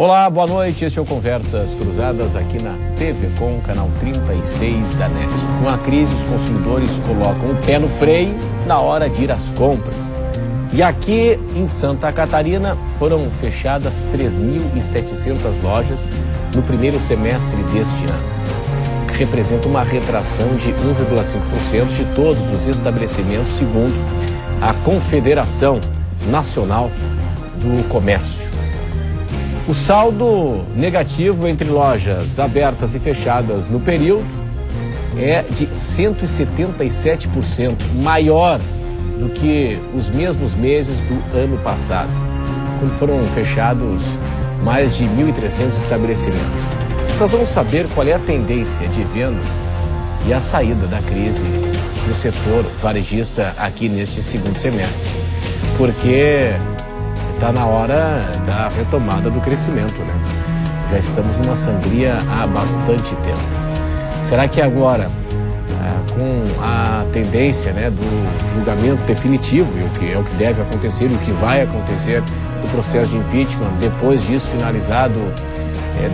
Olá, boa noite. Este é o Conversas Cruzadas aqui na TV Com, canal 36 da NET. Com a crise, os consumidores colocam o pé no freio na hora de ir às compras. E aqui em Santa Catarina foram fechadas 3.700 lojas no primeiro semestre deste ano, que representa uma retração de 1,5% de todos os estabelecimentos, segundo a Confederação Nacional do Comércio. O saldo negativo entre lojas abertas e fechadas no período é de 177%, maior do que os mesmos meses do ano passado, quando foram fechados mais de 1.300 estabelecimentos. Nós vamos saber qual é a tendência de vendas e a saída da crise no setor varejista aqui neste segundo semestre, porque está na hora da retomada do crescimento, né? Já estamos numa sangria há bastante tempo. Será que agora, com a tendência, né, do julgamento definitivo, e o que é o que deve acontecer, e o que vai acontecer do processo de impeachment, depois disso finalizado,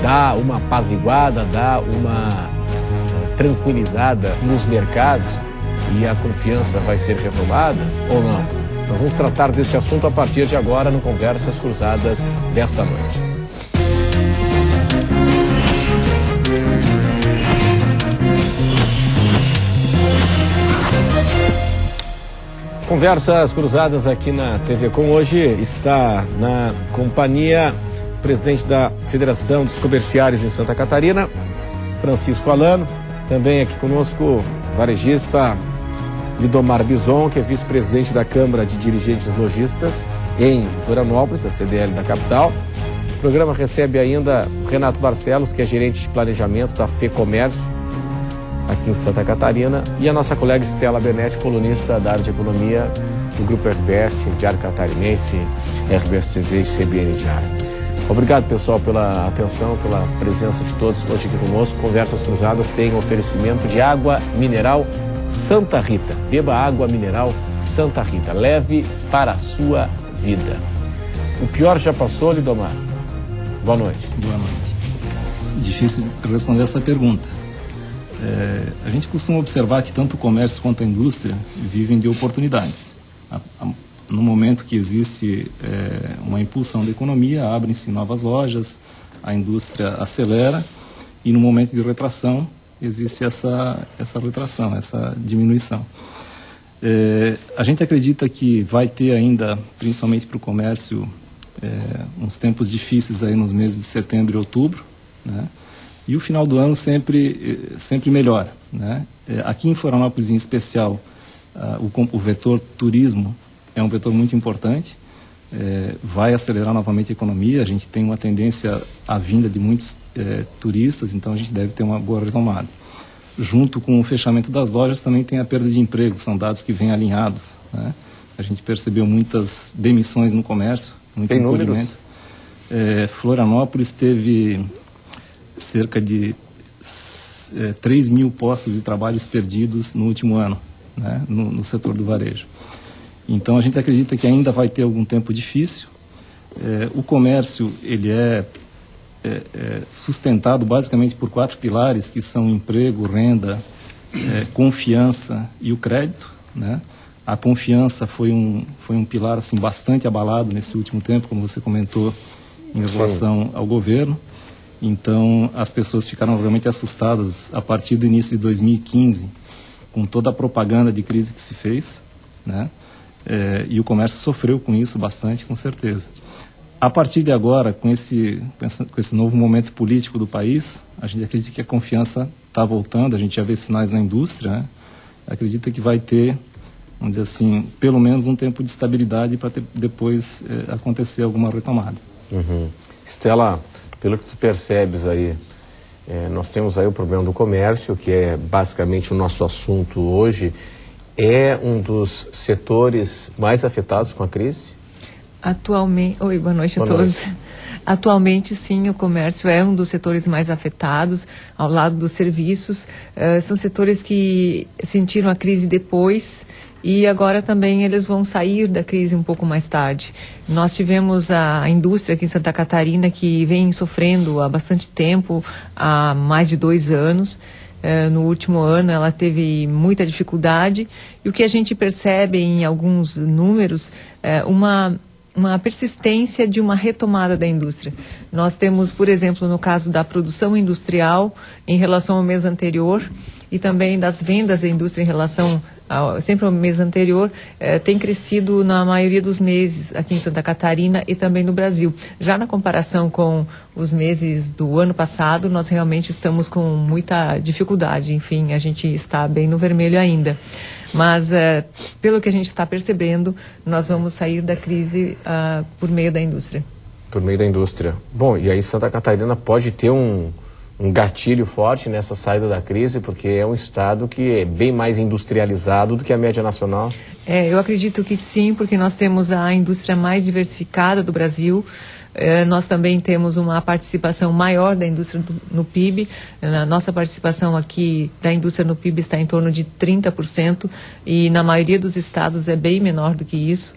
dá uma apaziguada, dá uma tranquilizada nos mercados e a confiança vai ser retomada ou não? Nós vamos tratar desse assunto a partir de agora no Conversas Cruzadas desta noite. Conversas Cruzadas aqui na TV Com. Hoje está na companhia o presidente da Federação dos Comerciários em Santa Catarina, Francisco Alano. Também aqui conosco varejista Lidomar Bison, que é vice-presidente da Câmara de Dirigentes Lojistas em Florianópolis, a CDL da capital. O programa recebe ainda Renato Barcelos, que é gerente de planejamento da FEComércio, aqui em Santa Catarina, e a nossa colega Estela Benetti, colunista da área de economia do Grupo RBS, Diário Catarinense, RBS TV e CBN Diário. Obrigado, pessoal, pela atenção, pela presença de todos hoje aqui conosco. Conversas Cruzadas tem um oferecimento de água mineral Santa Rita. Beba água mineral Santa Rita. Leve para a sua vida. O pior já passou, Lidomar? Boa noite. Boa noite. Difícil responder essa pergunta. A gente costuma observar que tanto o comércio quanto a indústria vivem de oportunidades. No momento que existe uma impulsão da economia, abrem-se novas lojas, a indústria acelera, e no momento de retração existe essa retração, essa diminuição. A gente acredita que vai ter ainda, principalmente para o comércio, uns tempos difíceis aí nos meses de setembro e outubro, né? E o final do ano sempre melhora, né? Aqui em Florianópolis, em especial, o vetor turismo é um vetor muito importante, vai acelerar novamente a economia. A gente tem uma tendência à vinda de muitos turistas, então a gente deve ter uma boa retomada. Junto com o fechamento das lojas também tem a perda de emprego, são dados que vêm alinhados, né? A gente percebeu muitas demissões no comércio, muito encolhimento. Florianópolis teve cerca de 3 mil postos de trabalho perdidos no último ano, né, no setor do varejo. Então a gente acredita que ainda vai ter algum tempo difícil. O comércio ele é sustentado basicamente por 4 pilares, que são emprego, renda, confiança e o crédito, né? A confiança foi um pilar assim, bastante abalado nesse último tempo, como você comentou, em relação ao governo. Então as pessoas ficaram realmente assustadas a partir do início de 2015, com toda a propaganda de crise que se fez, né? E o comércio sofreu com isso bastante, com certeza. A partir de agora, com esse novo momento político do país, a gente acredita que a confiança está voltando, a gente já vê sinais na indústria, né? Acredita que vai ter, vamos dizer assim, pelo menos um tempo de estabilidade para depois acontecer alguma retomada. Uhum. Estela, pelo que tu percebes aí, nós temos aí o problema do comércio, que é basicamente o nosso assunto hoje. É um dos setores mais afetados com a crise? Atualmente... Oi, boa noite a todos. Atualmente, sim, o comércio é um dos setores mais afetados, ao lado dos serviços. São setores que sentiram a crise depois e agora também eles vão sair da crise um pouco mais tarde. Nós tivemos a indústria aqui em Santa Catarina que vem sofrendo há bastante tempo, há mais de 2 anos. No último ano ela teve muita dificuldade e o que a gente percebe em alguns números é uma persistência de uma retomada da indústria. Nós temos, por exemplo, no caso da produção industrial em relação ao mês anterior e também das vendas da indústria em relação sempre ao mês anterior, tem crescido na maioria dos meses aqui em Santa Catarina e também no Brasil. Já na comparação com os meses do ano passado, nós realmente estamos com muita dificuldade. Enfim, a gente está bem no vermelho ainda. Mas, pelo que a gente está percebendo, nós vamos sair da crise por meio da indústria. Por meio da indústria. Bom, e aí Santa Catarina pode ter um gatilho forte nessa saída da crise, porque é um estado que é bem mais industrializado do que a média nacional. Eu acredito que sim, porque nós temos a indústria mais diversificada do Brasil. Nós também temos uma participação maior da indústria no PIB. A nossa participação aqui da indústria no PIB está em torno de 30% e na maioria dos estados é bem menor do que isso.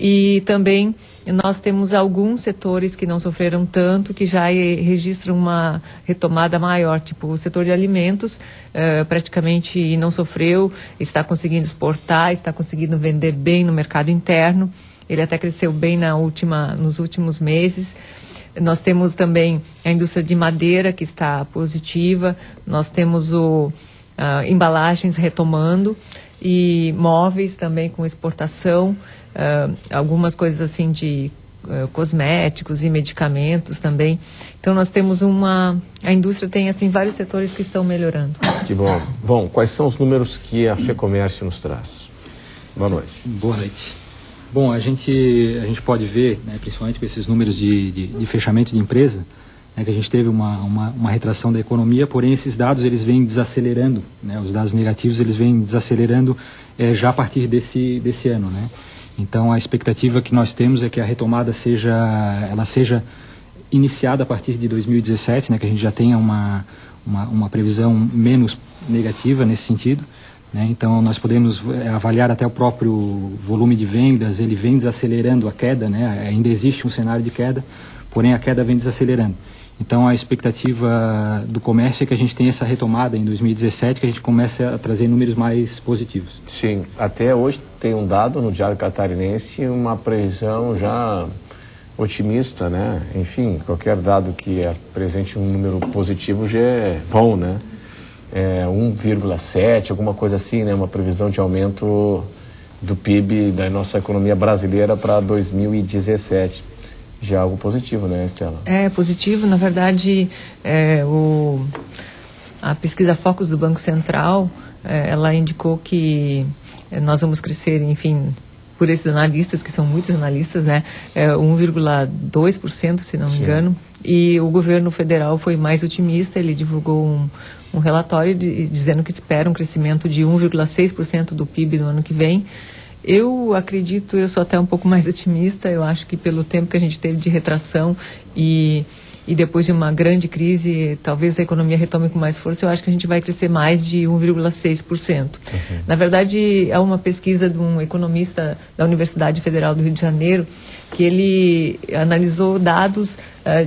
E também nós temos alguns setores que não sofreram tanto, que já registram uma retomada maior, tipo o setor de alimentos, praticamente não sofreu, está conseguindo exportar, está conseguindo vender bem no mercado interno. Ele até cresceu bem nos últimos meses. Nós temos também a indústria de madeira, que está positiva. Nós temos embalagens retomando e móveis também com exportação. Algumas coisas assim de cosméticos e medicamentos também. Então nós temos a indústria tem assim vários setores que estão melhorando. Que bom. Bom, quais são os números que a FEComércio nos traz? Boa noite. Boa noite. Bom, a gente pode ver, né, principalmente com esses números de fechamento de empresa, né, que a gente teve uma retração da economia, porém esses dados eles vêm desacelerando, né, os dados negativos eles vêm desacelerando já a partir desse ano, né? Então a expectativa que nós temos é que a retomada seja iniciada a partir de 2017, né, que a gente já tenha uma previsão menos negativa nesse sentido. Né? Então nós podemos avaliar até o próprio volume de vendas, ele vem desacelerando a queda, né? Ainda existe um cenário de queda, porém a queda vem desacelerando. Então a expectativa do comércio é que a gente tenha essa retomada em 2017, que a gente comece a trazer números mais positivos. Sim, até hoje tem um dado no Diário Catarinense, uma previsão já otimista, né? Enfim, qualquer dado que apresente um número positivo já é bom, né? 1,7, alguma coisa assim, né? Uma previsão de aumento do PIB da nossa economia brasileira para 2017. Já é algo positivo, né, Estela? É positivo, na verdade, a pesquisa Focus do Banco Central, ela indicou que nós vamos crescer, enfim, por esses analistas, que são muitos analistas, né, 1,2%, se não me engano, e o governo federal foi mais otimista, ele divulgou um relatório dizendo que espera um crescimento de 1,6% do PIB no ano que vem. Eu acredito, eu sou até um pouco mais otimista, eu acho que pelo tempo que a gente teve de retração e depois de uma grande crise, talvez a economia retome com mais força, eu acho que a gente vai crescer mais de 1,6%. Na verdade, há uma pesquisa de um economista da Universidade Federal do Rio de Janeiro, que ele analisou dados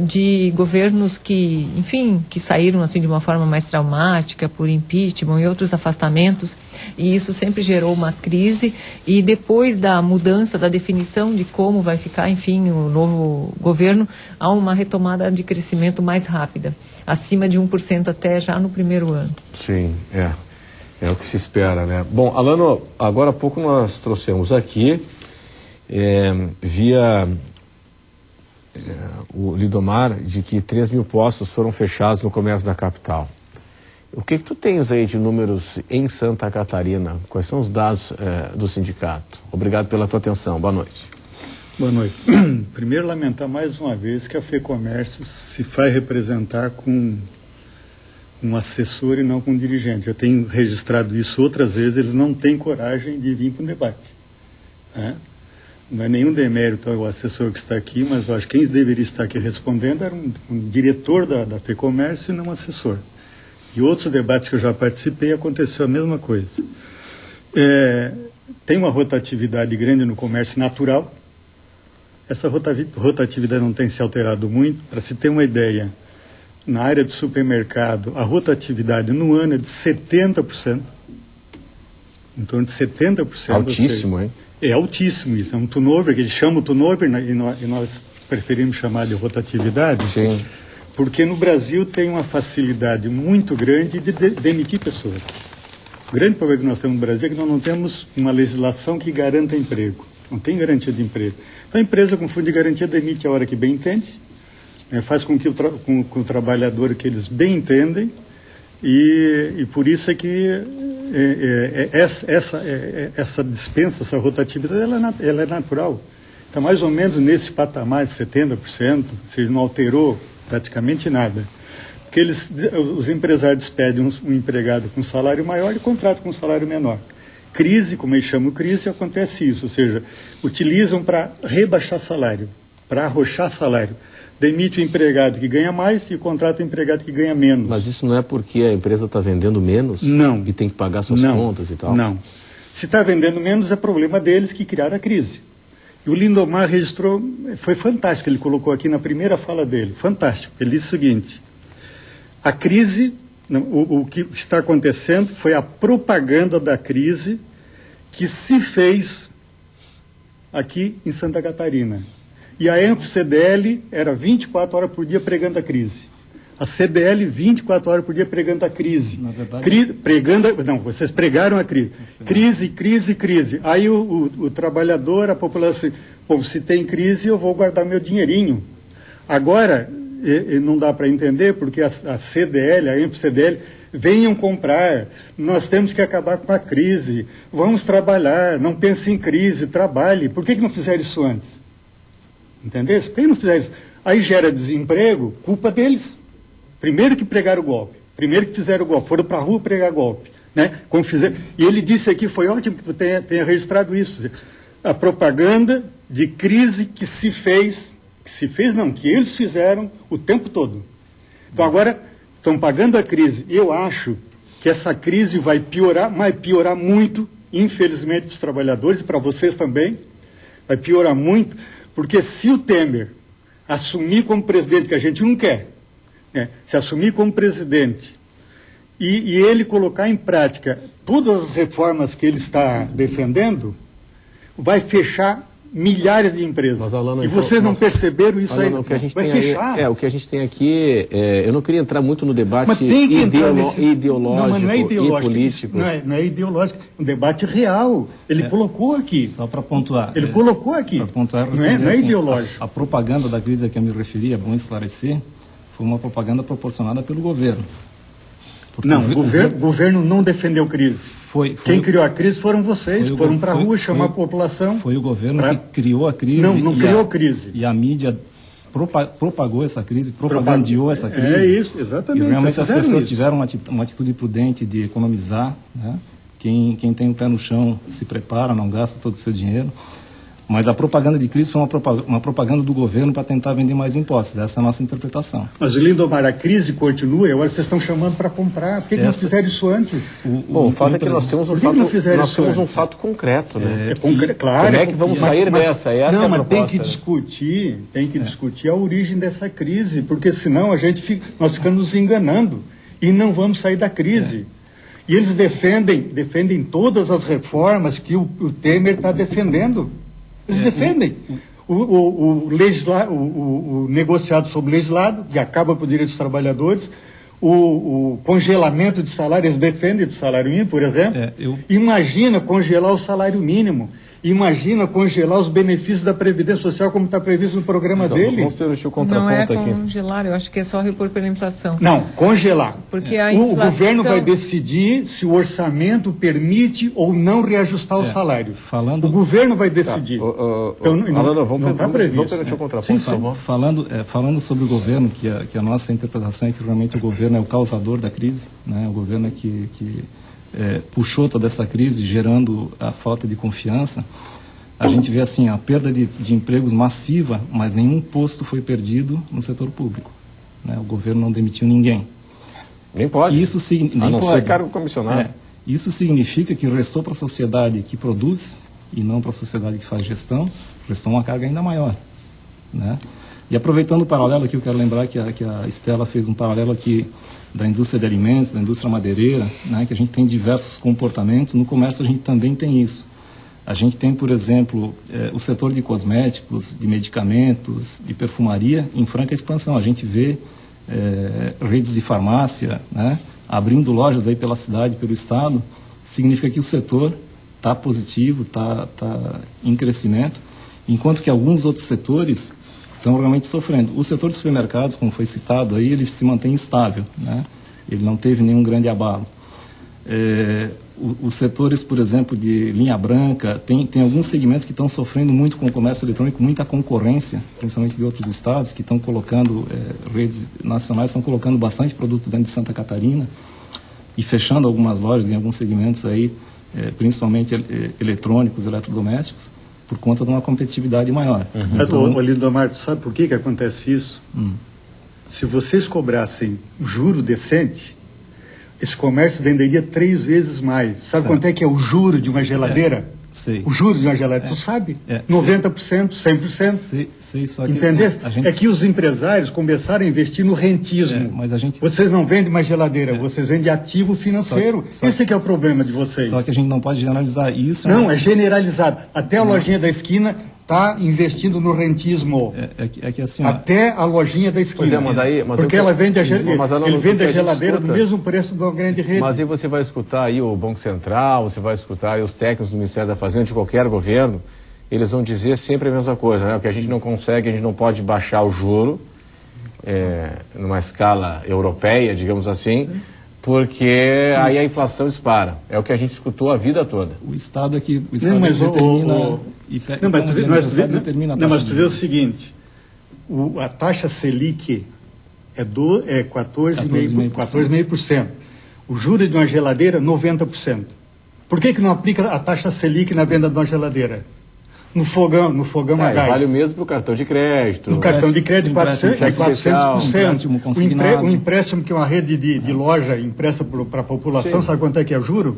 de governos que, enfim, que saíram assim de uma forma mais traumática, por impeachment e outros afastamentos, e isso sempre gerou uma crise, e depois da mudança, da definição de como vai ficar, enfim, o novo governo, há uma retomada de crescimento mais rápida, acima de 1% até já no primeiro ano. Sim, é o que se espera, né? Bom, Alano, agora há pouco nós trouxemos aqui, via o Lidomar, de que 3 mil postos foram fechados no comércio da capital. O que tu tens aí de números em Santa Catarina? Quais são os dados do sindicato? Obrigado pela tua atenção. Boa noite. Boa noite. Primeiro, lamentar mais uma vez que a FEComércio se faz representar com um assessor e não com um dirigente. Eu tenho registrado isso outras vezes, eles não têm coragem de vir para um debate. Né? não é nenhum demérito ao assessor que está aqui, mas eu acho que quem deveria estar aqui respondendo era um diretor da FEComércio e não um assessor. E outros debates que eu já participei aconteceu a mesma coisa. Tem uma rotatividade grande no comércio natural. Essa rotatividade não tem se alterado muito. Para se ter uma ideia, na área de supermercado, a rotatividade no ano é de 70%. Em torno de 70%. Altíssimo, hein? É altíssimo isso. É um turnover, que eles chamam turnover, né, e nós preferimos chamar de rotatividade. Sim. Porque no Brasil tem uma facilidade muito grande de demitir pessoas. O grande problema que nós temos no Brasil é que nós não temos uma legislação que garanta emprego. Não tem garantia de emprego. Então a empresa com fundo de garantia demite a hora que bem entende, faz com que o trabalhador que eles bem entendem, e por isso é que essa dispensa, essa rotatividade, ela é natural. Está mais ou menos nesse patamar de 70%, ou seja, não alterou praticamente nada. Porque os empresários pedem um empregado com salário maior e contratam com salário menor. Crise, como eles chamam crise, acontece isso, ou seja, utilizam para rebaixar salário, para arrochar salário. Demite o empregado que ganha mais e contrata o empregado que ganha menos. Mas isso não é porque a empresa está vendendo menos? Não. E tem que pagar suas contas e tal? Não. Se está vendendo menos, é problema deles que criaram a crise. E o Lindomar registrou, foi fantástico, ele colocou aqui na primeira fala dele, fantástico. Ele disse o seguinte: a crise, o que está acontecendo foi a propaganda da crise que se fez aqui em Santa Catarina. E a ENF-CDL era 24 horas por dia pregando a crise. A CDL 24 horas por dia pregando a crise. Na verdade... vocês pregaram a crise. Crise, crise, crise. Aí o trabalhador, a população, bom, se tem crise eu vou guardar meu dinheirinho. Agora, não dá para entender porque a CDL, a ENF-CDL, venham comprar, nós temos que acabar com a crise, vamos trabalhar, não pense em crise, trabalhe. Por que não fizeram isso antes? Entendeu? Por que não fizeram isso? Aí gera desemprego, culpa deles. Primeiro que pregaram o golpe, primeiro que fizeram o golpe, foram para a rua pregar golpe. Né? Como fizeram. E ele disse aqui, foi ótimo que tu tenha registrado isso, a propaganda de crise que se fez, que eles fizeram o tempo todo. Então agora estão pagando a crise. Eu acho que essa crise vai piorar muito, infelizmente, para os trabalhadores e para vocês também. Vai piorar muito, porque se o Temer assumir como presidente, que a gente não quer, né, se assumir como presidente e ele colocar em prática todas as reformas que ele está defendendo, vai fechar milhares de empresas. Mas, Alana, e vocês não perceberam isso aí? Vai fechar. O que a gente tem aqui, eu não queria entrar muito no debate ideológico e político. Não é ideológico, é um debate real. Ele colocou aqui. Só para pontuar. Ele colocou aqui. Para pontuar, não é assim, ideológico. A propaganda da crise a que eu me referi, é bom esclarecer, foi uma propaganda proporcionada pelo governo. Porque o governo não defendeu crise. Quem criou a crise foram vocês, foram para a rua chamar a população. Foi o governo que criou a crise. Não criou a crise. E a mídia propagou essa crise, propagandeou essa crise. É isso, exatamente. E realmente as pessoas tiveram uma atitude prudente de economizar. Né? Quem tem o pé no chão se prepara, não gasta todo o seu dinheiro. Mas a propaganda de crise foi uma propaganda do governo para tentar vender mais impostos. Essa é a nossa interpretação. Mas, Lindomar, a crise continua e agora vocês estão chamando para comprar. Por que não fizeram isso antes? O fato é que nós temos um fato concreto. Né? Claro. Como é que vamos sair dessa? Essa é a proposta. Tem que discutir a origem dessa crise, porque senão nós ficamos nos enganando e não vamos sair da crise. E eles defendem todas as reformas que o Temer está defendendo. Eles defendem o negociado sobre o legislado, que acaba com o direito dos trabalhadores, o congelamento de salário, eles defendem do salário mínimo, por exemplo. Imagina congelar o salário mínimo. Imagina congelar os benefícios da Previdência Social como está previsto no programa dele. Vamos permitir o contraponto aqui. Não é congelar, eu acho que é só repor pela inflação. Não, congelar. Porque a inflação... O governo vai decidir se o orçamento permite ou não reajustar o salário. O governo vai decidir. Alana, vamos permitir o contraponto, por favor. Falando sobre o governo, que a nossa interpretação é que realmente o governo é o causador da crise, né? O governo é que puxou toda essa crise, gerando a falta de confiança. a gente vê assim a perda de empregos massiva, mas nenhum posto foi perdido no setor público, né? O governo não demitiu ninguém. Nem pode, isso a não ser cargo comissionado. Isso significa que restou para a sociedade que produz e não para a sociedade que faz gestão, restou uma carga ainda maior, né? E aproveitando o paralelo aqui, eu quero lembrar que a Estela fez um paralelo aqui da indústria de alimentos, da indústria madeireira, né, que a gente tem diversos comportamentos. No comércio a gente também tem isso. A gente tem, por exemplo, o setor de cosméticos, de medicamentos, de perfumaria em franca expansão. A gente vê redes de farmácia, né, abrindo lojas aí pela cidade, pelo estado. Significa que o setor está positivo, está em crescimento, enquanto que alguns outros setores estão realmente sofrendo. O setor de supermercados, como foi citado aí, ele se mantém estável, né? Ele não teve nenhum grande abalo. Os setores, por exemplo, de linha branca, tem alguns segmentos que estão sofrendo muito com o comércio eletrônico, muita concorrência, principalmente de outros estados, que estão colocando, redes nacionais estão colocando bastante produto dentro de Santa Catarina e fechando algumas lojas em alguns segmentos aí, principalmente eletrônicos, eletrodomésticos, por conta de uma competitividade maior. Então, Lindomar, tu sabe por que acontece isso? Se vocês cobrassem juro decente, esse comércio venderia 3 vezes mais. Sabe quanto é que é o juro de uma geladeira? Sei. O juro de uma geladeira, tu sabe? 90%, 100%. Sei, só que entendeu? Assim, é que os empresários começaram a investir no rentismo. Mas vocês não vendem mais geladeira, vocês vendem ativo financeiro. Esse que é o problema de vocês. Só que a gente não pode generalizar isso. Não, é generalizado. Até a lojinha da esquina está investindo no rentismo. É que assim, até a lojinha da esquina. Porque ela vende ele vende a geladeira do mesmo preço de uma grande rede. Mas aí você vai escutar aí o Banco Central, você vai escutar aí os técnicos do Ministério da Fazenda, de qualquer governo, eles vão dizer sempre a mesma coisa, né? O que a gente não consegue, a gente não pode baixar o juro numa escala europeia, digamos assim, porque aí a inflação dispara. É o que a gente escutou a vida toda. O Estado aqui, determina... Mas tu vê o seguinte, a taxa Selic é 14,5%. O juro de uma geladeira, 90%. Por que não aplica a taxa Selic na venda de uma geladeira? No fogão a gás. Vale o mesmo para o cartão de crédito. No cartão de crédito, 400%. Um empréstimo que é uma rede de loja empresta para a população, sabe quanto é que é o juro?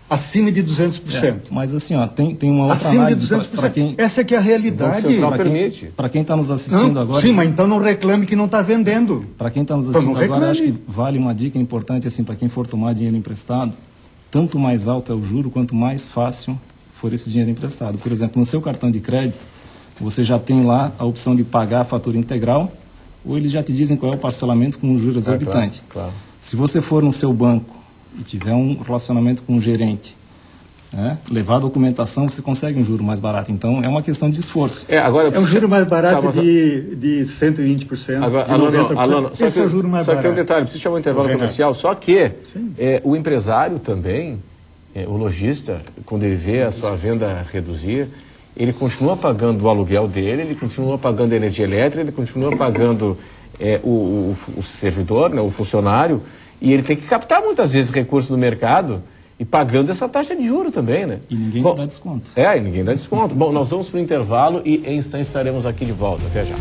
Acima de 200%. Mas assim, tem uma outra acima análise de 200%. Essa que é a realidade. Para quem está nos assistindo agora... Sim, mas então não reclame que não está vendendo. Para quem está nos assistindo agora, acho que vale uma dica importante assim, para quem for tomar dinheiro emprestado. Tanto mais alto é o juro, quanto mais fácil for esse dinheiro emprestado. Por exemplo, no seu cartão de crédito, você já tem lá a opção de pagar a fatura integral, ou eles já te dizem qual é o parcelamento com um juros exorbitante. Claro. Se você for no seu banco e tiver um relacionamento com um gerente, levar a documentação, você consegue um juro mais barato. Então, é uma questão de esforço. Agora, é um juro mais barato de 120%, agora, de 90%. Esse é o juro mais barato. Só que tem um detalhe, preciso chamar um intervalo comercial, só que o empresário também, o lojista, quando ele vê a sua venda reduzir, ele continua pagando o aluguel dele, ele continua pagando a energia elétrica, ele continua pagando o servidor, o funcionário, e ele tem que captar muitas vezes recursos no mercado e pagando essa taxa de juro também, né? E ninguém dá desconto. E ninguém dá desconto. Bom, nós vamos para o intervalo e em instantes estaremos aqui de volta. Até já.